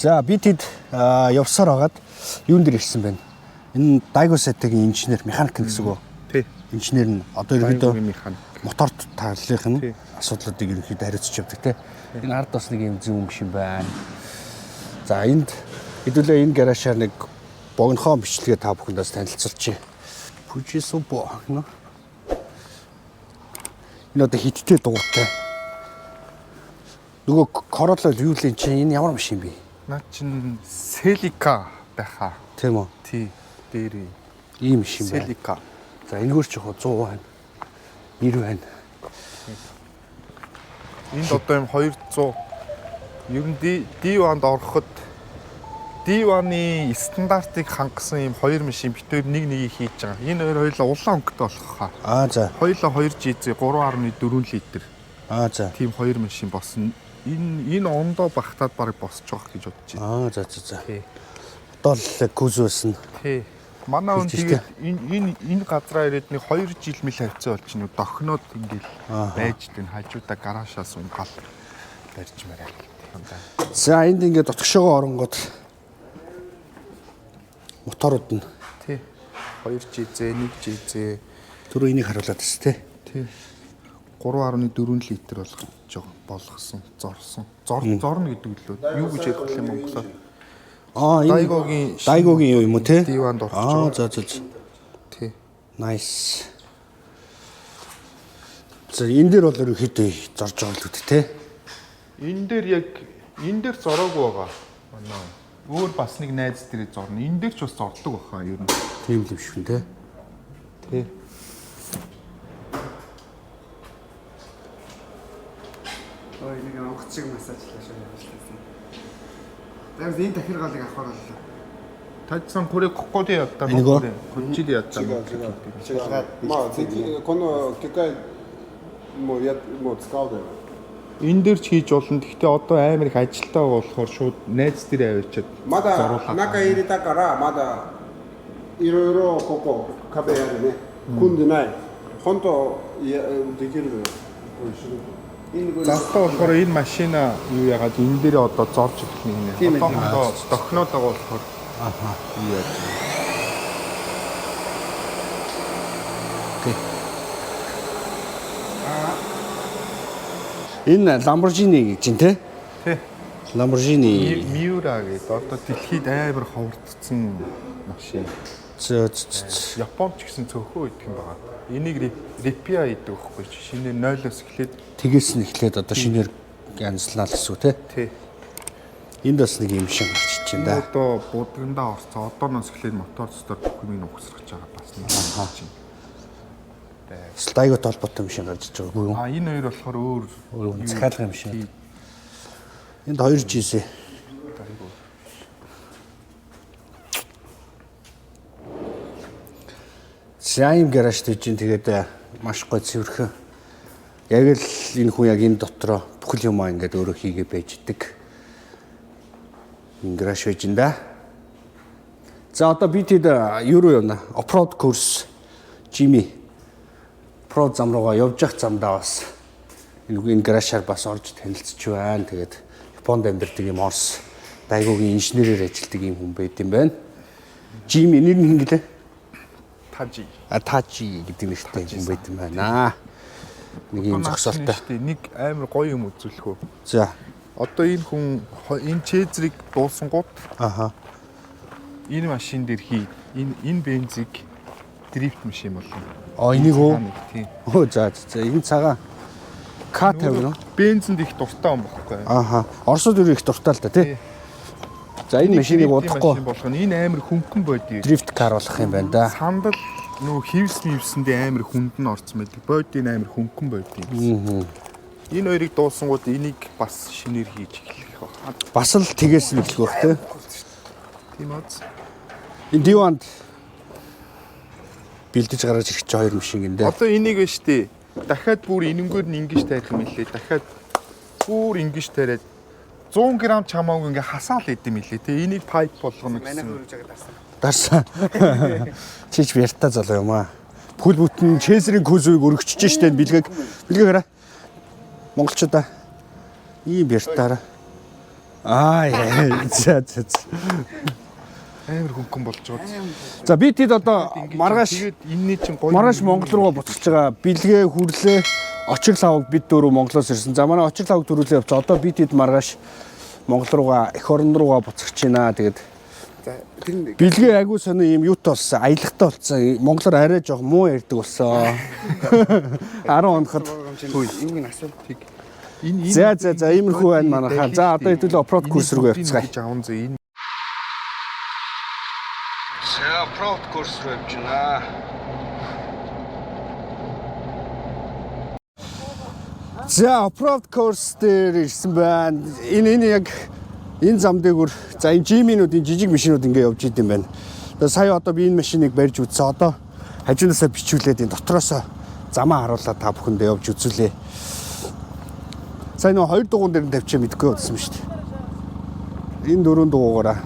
За би тэд явсаар хагаад юун дээр ирсэн байна. Энэ Дайгосетгийн инженер, механик гэсэн үг. Тий. Инженер нь одоо ерөнхийдөө механик. моторт таарлах нь асуудлуудыг ерөнхийдөө хариуцж явдаг те. Энэ ард бас нэг юм зөв юм шиг байна. За энд хэдүүлээ энэ гаражаар нэг богинохоо бичлэгээ та бүхэндээс танилцуулчих. Пүжисупо нэ. Энэ одоо хиттэй дугуйтай. Нөгөө Corolla юу л энэ чинь энэ ямар машин бэ? Наа чин Celica байхаа. Тийм үү? Тий. Дээр ийм машин байна. Celica. За энэгээр ч яг 100 байна. 90 байна. Энд одоо юм 200 ер нь D1-д ороход D1-ы стандартыг хангасан юм хоёр машин битээр нэг хийж байгаа. Энэ хоёр хоёулаа улаан өнгөтэй болох хаа. За. Хоёулаа 2 GZ 3.4 литр. За. Тийм хоёр машин босно. Энэ ондоо багтаад барыг босч байгаа гэж бодож байна. За. Одоо л кузөөс нь. Тий. Манай хүн тэгээд энэ газраа ирээд нэг 2 жил мэл хавцаа болж нэг дохноод ингээл байж дэн хажуудаа гараашаас гал барьж мараа. За энд ингээд дотгошоогоо оронгод моторууд нь тий 2 GZ 1 GZ түрүү энийг харуулад тест тий 3.4 литр болгосон зорно гэдэг лөө юу гэж ярих юм монголоор энэ Дайгогийн юу юм уу те D1-д орчих. За тий nice. За энэ дээр бол ерөөхдөө зорж байгаа л үү те энэ дээр зороогүй байгаа манай өөр бас нэг найз дээрээ зорно. Энэ дээр ч бас зордог баха ер нь. Тийм л юм шиг те. Тий. Ой нэг онгоцыг массажлаа шүү явуулсан. Тэгвэл энэ тахиргалыг авахаар боллоо. Тайцсан хүрээ кокоди ядтаа нөгөө кончиди ядтаа. Коно какая мо скаудер. Энэ дээр ч хийж болно. Гэхдээ одоо амар их ажилтаа болохоор шууд найз дээр аваачаад Мада нака ирита кара мада ироиро коко кабе яне. Кунд най. Хонто дэгэр Залтаа болохоор энэ машина юу яагаад энэ дээр одоо зорж ирэх юм нэ. Одоо дохноод байгаа болохоор юу яаж. Энэ Lamborghini гэж дээ Тий. Lamborghini Miura гэдэг одоо дэлхийд амар ховордсон машин. Японд ч гэсэн цөөхөө идэх юм байна. Энийг Ripia идэх байхгүй шинэ 0-оос эхлээд тэгээс нь эхлээд одоо шинээр янзлаа л гэсэн үү те. тий. Энд бас нэг юм шиг гарч ич юм да. Одоо будгандаа орцоо одооноос эхлээд мотор цостор бүх юм угсрах гэж байгаа бас нэг чинь. Дайгот холбоотой юм шиг гарч иж байгаагүй юу? Энэ хоёр болохоор өөр захиалга юм шиг. Энд 2 GC. Сайн гараж тийж тэгээд маш гой цэвэрхэн. Яг л энэ хүн яг энэ дотроо бүхэл юм аа ингээд өөрөө хийгээ байж идэг. Энэ гараж байж энэ да. За одоо би тэд юу руу явна? Оффроуд курс Jimmy Про зам руугаа явж явах замдаа бас энэ гаражаар бас орж танилцж байна. Тэгээд Японд амьдардаг юм Орс Дайгогийн инженерээр ажилладаг юм хүн байт юм байна. Jimmy нэр нь хин гэлээ? Taji гэдэг нэртэй хүн байт юм байна. Нэг юм зогсоолтой. Нэг амар гоё юм үзүүлэх үү. За. Одоо энэ хүн энэ чэзрийг дуусангууд энэ машин дээр энэ бензиг дрифт машин болно. Энийг үү? Тийм. За энэ цагаан К50 нөө. Бензинд их дуртай юм багхгүй. Оросод юу их дуртай л да тий. За энэ машиныг удахгүй болгоно. Энэ амар хөнгөн боди. дрифт кар болох юм байна да. Сандал нөө хивсэндээ амар хүндэн орцсон байдаг. Бодийн амар хөнгөн боди. Энэ хоёрыг дуусангууд энийг бас шинээр хийж эхлэх байна. Бас л тгээс нь эхлэх байх тий. Тийм үү? Энэ D1-д бэлдэж гаргаж ирэх ч хоёр машин гин дээ. Одоо энийг ба штэ. Дахиад бүр энэнгээр нь ингэж тарих юм лээ. Дахиад бүр ингэж тариад 100 г чамаагүй ингээ хасаал идэм билээ те. Энийг пайп болгоно гэсэн. Дарсан. Чич бярта залуу юм аа. Бүхэл бүтэн Чэзрийн көзөйг өргөчж штэ бэлгээг. Бэлгээг хараа. Монголчуудаа ийм бяртаараа Аа яа. За. Амар хөнгөн болж байгаа. За би тэд одоо маргааш Тэгээд энэний чинь гоё. маргааш Монгол руу буцаж байгаа. Бэлгээ хүрлээ. Очир лавг бид дөрөв Монголоос ирсэн. За манай очир лавг дөрүүлээ явц. Одоо би тэд маргааш Монгол руугаа эх орон руугаа буцаж байна. Тэгээд бэлгээ агуу сони юм юутай болсон. Аялагтай болсон. Монголоор арай жоох муу ярьдаг болсон. 10 хоноход. Ийм асуултыг За иймэрхүү байна манайхаа. За одоо хэдүүлээ оффроуд курс руу явцгаая. Аавн зэ энэ За оффроуд курс руу явж байна. За оффроуд курс дээр ирсэн байна. Энэ яг энэ зам дээгүүр за энэ жиминуудын жижиг машинууд ингэ явж идэм байна. Тэгээ сая одоо би энэ машиныг барьж үзсэн. Одоо хажуунаасаа бичүүлээд энэ дотроосоо замаа харуулаад та бүхэндээ явж үзүүлээ. Сайн нөө 2 дугуун дээр нь тавьчих мэдгүй болсон шүү дээ. Энэ 4 дугуйгаараа.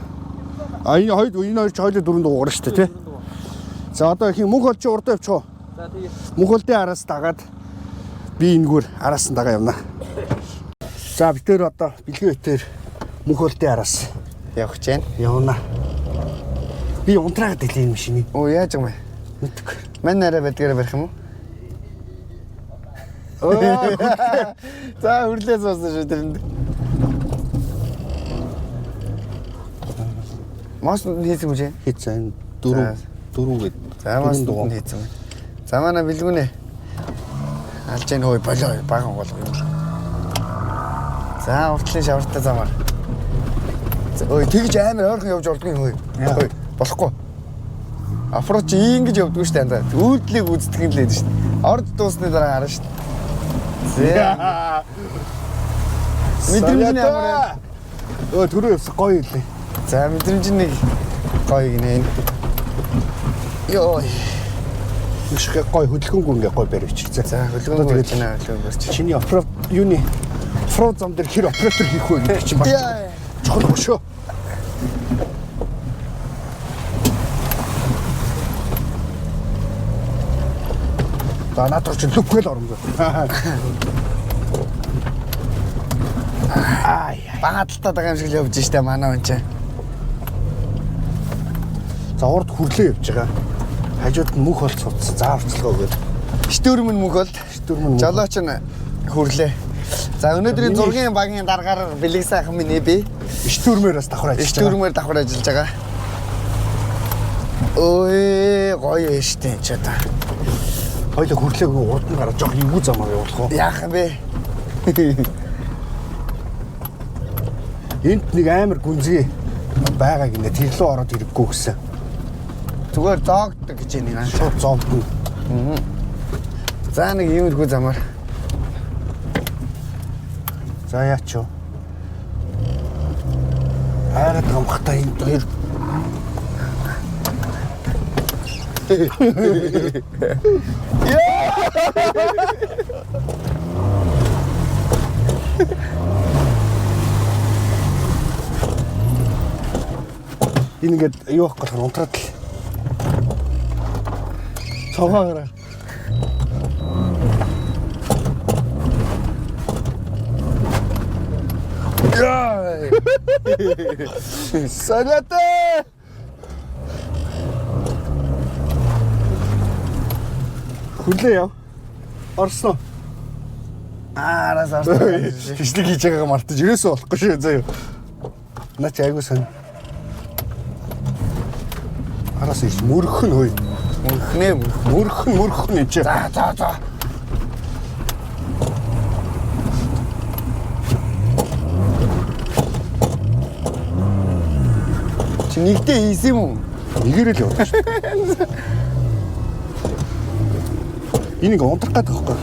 Энэ хоёр ч хоёул 4 дугуйгаар шүү дээ тий. За одоо их мөнх бол чи урд явчих уу? За тийм. Мөнх болдын араас дагаад би энэгээр араас нь дагаа явна. За бид тээр одоо бэлгийн өтөр мөнх болдын араас явах гэж байна. явна. Би унтраагаад илээ энэ машиныг. Оо яаж юм бэ? Мэдгүй. Мань арай бэлгээрээ барих юм уу? За хүрлээ суусан шүү тэрэнд. Мас хийсэн үү? Хийцэн 4 гээд. За мас дунд хийсэн. За манай бэлгүүнэ. Алж энэ хөөе болоо баган болгоо юм. За уртлын шавартай замаар. Ой тэгж амар ойрхон явж ордгүй хөөе. Хөөе болохгүй. Афро чи ингэж явдгүй шүү дээ. Үүлдлийг үздэг юм лээд шүү дээ. Орд дуусны дараа харна шүү дээ. Мэдрэмж ямар Өө түрүү явсан гоё илээ. За мэдрэмж нэг гоё гинэ. Йоо. Ишгэ гоё хөдөлгөөнгүй ингээ гоё барьж. За хөдөлгөөн гэж байна хөдөлгөөн барьж. Чиний оффроуд юуны оффроуд зам дээр хэр оператор хийх вэ гэдэг чинь байна. Чухал хөшөө. За надад ч лүкэл оромжоо. Багааталтаа байгаа юм шиг л явж штэ манай хүн чинь. За урд хүрлээ явж байгаа. Хажууд нь мөнх болц цуцсан. Зааварцлага өгöd. Штүрмэн мөнх бол Штүрмэн жолооч нь хүрлээ. За өнөөдрийн зургийн багийн дараагаар бэлэг сайхан минь би Штүрмээрээс давхар ажиллаж байгаа. штүрмээр давхар ажиллаж байгаа. Ой гоё штэ ч одоо. Хоёул хүрлээгүй урд нь гараад жоох эвгүй замаар явуулах уу? Яах юм бэ? Энд нэг амар гүнзгий байгаа гинэ тэрлөө ороод ирэхгүй гэсэн. Зүгээр зоогддог гэж байна. Шууд зоогдно. За нэг иймэрхүү замаар. За яач юу? Хайраад гамхтай энд хоёр. Ингээд юу ах болох унтраад л. Цогоогоо. Яа! Санята! Хүлээ яв. Орсон. Араас орсон. Бичлэг хийж байгаагаа мартаж ерөөсөө болохгүй шүү заяа. Наач айгуу сан. Араас ирс мөрхөн хөөе. Мөрхөн энэ чи. За. Чи нэгдээ хийсэн юм уу? Нэгэрэл явуулж шүү. Энийг унтрах гэдэг байхгүй.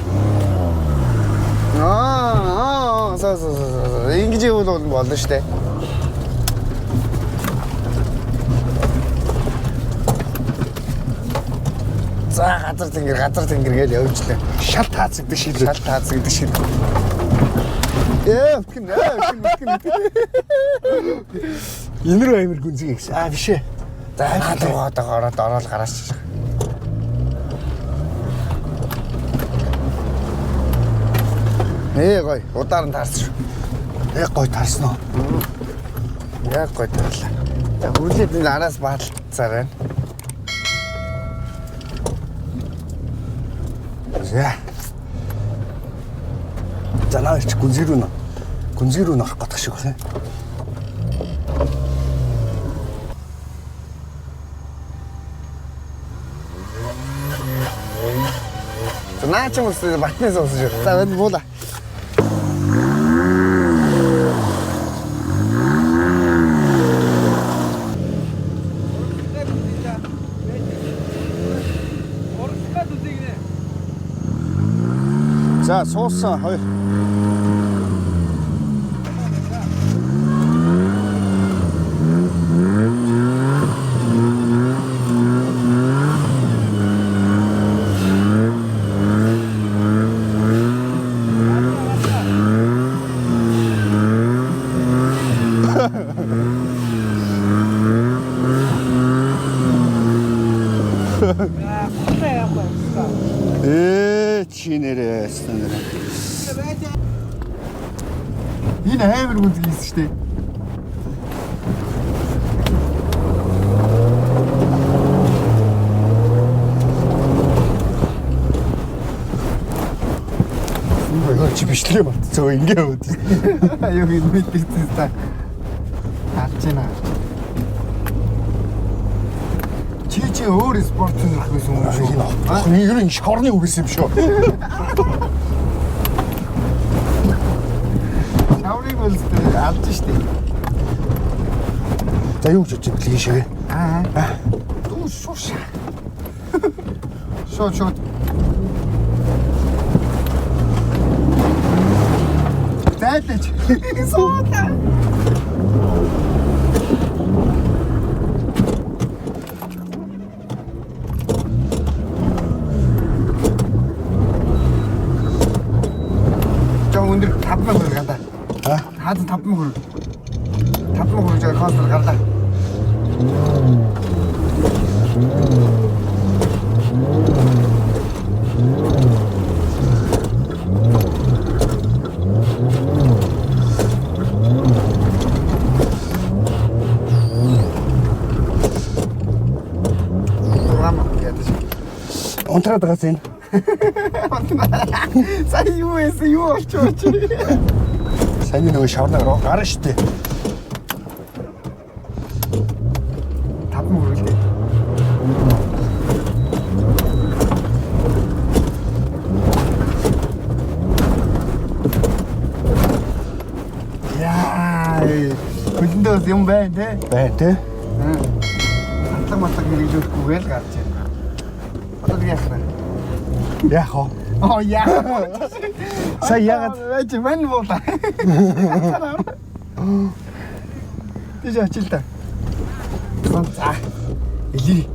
Ингэж явуул болно шүү дээ. За газар тэнгэр гээл явжлаа. Шал таацагддаг шийдэл. Үтгэн. Энэ рүү амир гүнзгий гэсэн. Биш ээ. За хаалгаатаа ороод гараач. Гоё удаар нь таарсан шүү. Яг гой тарсан уу? Яг гой таарлаа. За хүлээд энэ араас баалцаар байна. За. За наач гүнзгий рүү нөрөх гэдэг шиг байна. За наач юм уу батнаас уусаж. За энэ буула. За суусан хоёр. Чи нэрээ стандарт. Энэ амар гүнзгий хийсэн шүү дээ. Чи бичлэгээ болцоо ингээ яваад. Аюу юм мэдчихсэн та. Алж байна. Чи өөр спорт хийх байсан юм шүү. Энэ ер нь шорны үгс юм шүү. Шаврыг болстой алж штэ. За юу гэж бодчих вэ шигээ? Дүү шууш. Шот. Тэтэж. Суута. Өндөр 5,000 төгрөг гадаа. Хаад 5,000 төгрөг. 5,000 төгрөг констер гарлаа. Унтраад байгаас энэ. Сая юу болчихоо чи. Сайн нөгөө шавнаар гарна штэ. 5,000 төгрөг. Хөлөндөөс юм байна те. Бай те. Матлаг хэрэгжүүлэхгүйгээр л гарч байна. Одоо яах вэ? Яах вэ? Яах. Сая ягаад чи мань буула. Тийш ачил та. За. Или.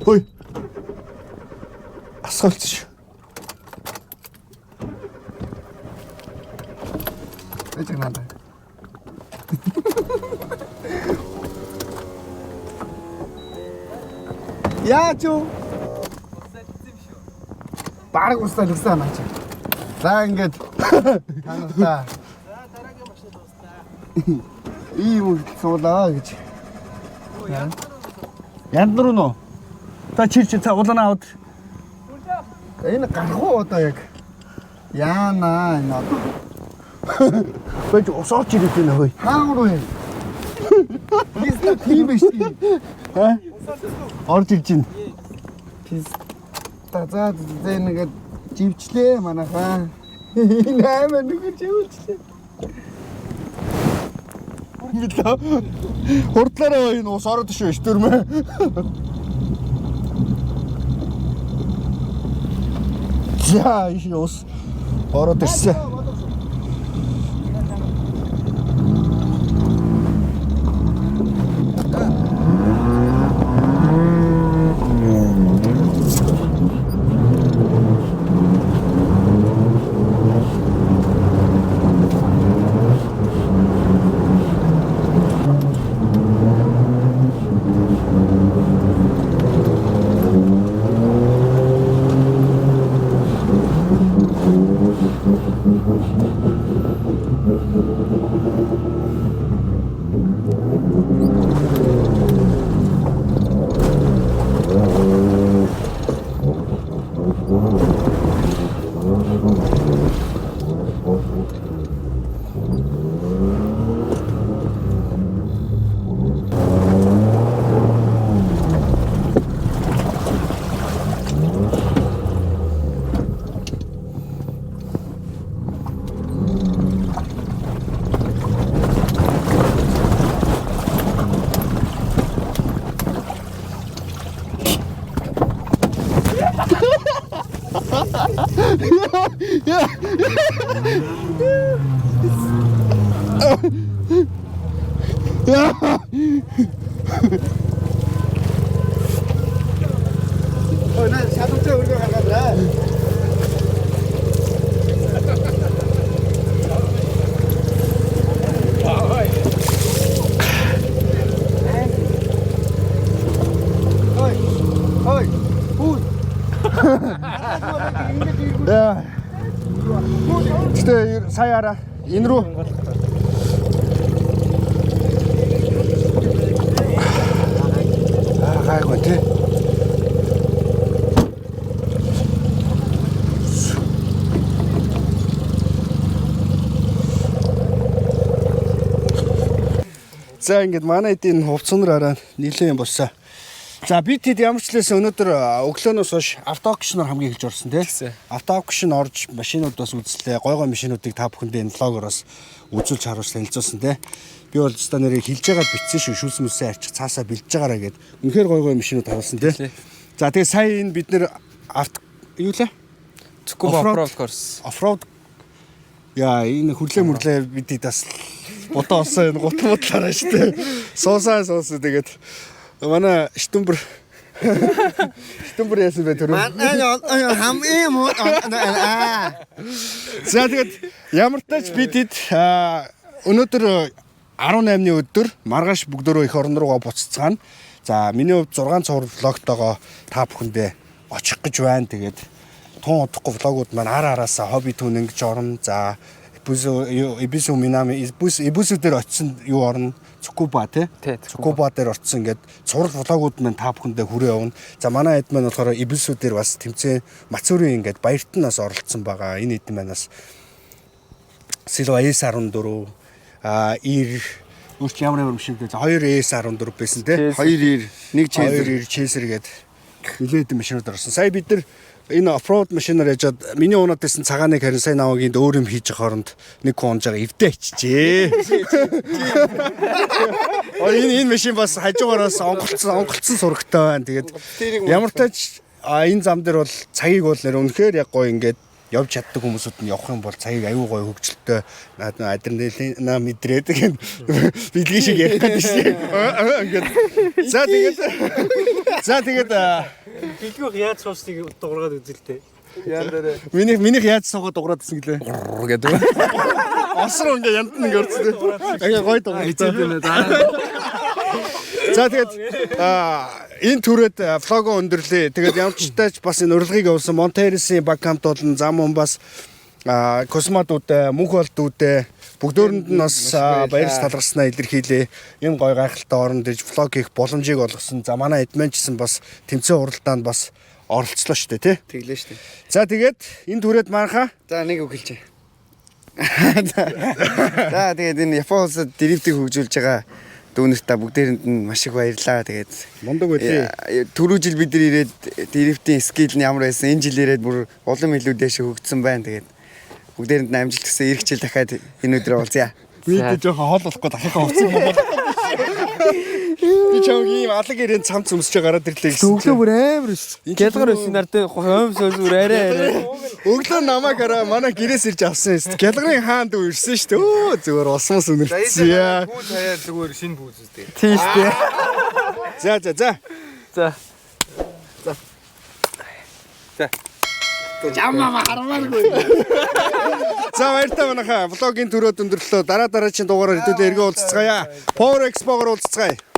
Ой. Асфальт шүү. Эцэг надаа. Яач юу? Бараг устаа л өсөө наач. За ингээд танаа. За дараагийн машин дуустаа. Ийм суулаа гэж. Янд руу нөө. Та чирч та улаанаа аваад. Энэ гарах уу одоо яг? Яана энэ одоо. Бэж усаарч ирээд байна хөөе. Хаагур вэ? Бисна тийм биш тийм. Орж ирж байна. Пис. За нэгэд живчлээ манайхаа. Наймаа нүгэж живчлээ. Мэдээ. Хурдлаараа энэ ус ороод шүү штүрмэ. За их ус ороод ирсэн. 나 자동차 우리가 가더라. 야. 진짜 사야라. 인으로. 아, 가야 같아. За ингээд манай эдийн хувцсанараа нийлэн болсон. За бид хэд ямар ч лээс өнөөдөр өглөөнөөс хойш автоаукшнаар хамгийн эхэлж орсон тийм. Автоаукшн орж машинуудаас үзлээ. Гой гой машинуудыг та бүхэндээ энэ влогороос үзүүлж харуулж танилцуулсан тийм. Би бол ста нэрийг хэлж байгаа битсэн шүү. Шүүс мүсээ арчих цаасаа бэлдэж байгаараа гэд. Үнэхээр гой гой машинууд харуулсан тийм. За тэгээ сая энэ бид нэр юу лээ? Offroad course. Offroad. Яа энэ хүрлээ мүрлээ бид бас бодоо олсон энэ гут мудлаараа штэ. Суусаа тэгээд манай штүмбэр яасан бэ тэр. хам юм уу? За тэгээд ямар тач бид өнөөдөр 18-ны өдөр маргааш бүгдөө их орон руугаа буцацгаана. За миний хувьд 6 цуврал влогтойгоо та бүхэндээ очих гэж байна. Тэгээд тун удахгүй влогууд маань араасаа хобби түн ингэж орно. За Ибису Минами Ибису дээр очисон юу орно? Цукуба тий. Цукуба дээр очисон ингээд цуврал влогууд маань та бүхэндээ хүрээ явна. За манай хэд маань болохоор Ибису дээр бас тэмцээн Мацүрийн ингээд баяртнаас оролцсон байгаа. Энэ хэд манаас Silva S14 өөрч ямар машинтай 2 S14 байсан тий. 2 Chaser гээд нилээд машинууд орсон. Сая бид нар энэ оффроуд машинаар яжаад миний унаад байсан цагааныг харин сайн наваагийн өөр юм хийж хооронд нэг хүн унжаага эвдээ ичжээ. Энэ машин бас хажуугаараас онголцсон сурагтай байна. Тэгээд ямар тач энэ зам дээр бол цагийг бол нэр үнэхээр яг гоё ингээд явж чаддаг хүмүүсүүд нь явах юм бол цагийг аюу гоё хөгжилтэй адреналин мэдрээд бидлэг шиг ярих гэдэг шиг. За тэгээд Билгүүх яаж суусыг дуургаад үзэлтэй. Минийх яаж суугаад дуураад гэсэн гэлээ. Гэдэг. Осроо ингээ янт нэг орцсон. Ингээ гоё дуураад. За тэгээд энэ түрээд влого өндөрлөө. Тэгээд ямар ч тач бас энэ урилгыг явуулсан Монтерисын баг хамт болон зам бас космодууд мөнх болдууд бүгдөөрэнд нь бас баярс талархснаа илэрхийлээ. Энэ гоё гайхалтай орон дэж влог хийх боломжийг олгосон. За манай эдмэнчсэн бас тэмцээн уралдаанд бас оролцлоо шүү дээ тий. Тэглээ шүү дээ. За тэгээд энэ түрээд манхаа. За нэг үг хэлчихье. За тэгээд энэ Япон улсад дрифтийг хөгжүүлж байгаа дүүнерт та бүгдээрэнд нь маш их баярлалаа. Тэгээд мундаг байлээ. Түрүү жил бид нар ирээд дрифтийн скил нь ямар байсан? Энэ жил ирээд бүр улам илүү дэше хөгжсөн байна. Тэгээд бүгдээрэнд нь амжилт хүсье. Ирэх жил дахиад энэ өдрөө уулзъя. Би жоохон хоол болохгүй дахиад хувцсан юм бол. Би чамд ийм алаг ирээн цамц өмсөж гараад ирлээ гэсэн. Өглөө бүр амар гялгар өссөн нартай хойм сөөлсүр арай. Өглөө намайг араа манай гэрээс ирж авсан юм. Гялгарын хаанд ирсэн шүү дээ. Өө зүгээр осмос өнөрцсөн яа. Бүүл хаяа зүгээр шинэ бүүз үстэй. Тийм шүү дээ. За. Жаммаа харамааргүй. За баяртай манайхаа влогийн төрөөд өндөрлөө. Дараа дараагийн дугаараар хэдүүлээ эргээ уулзцгаая. Power Expo-гоор уулзцгаая.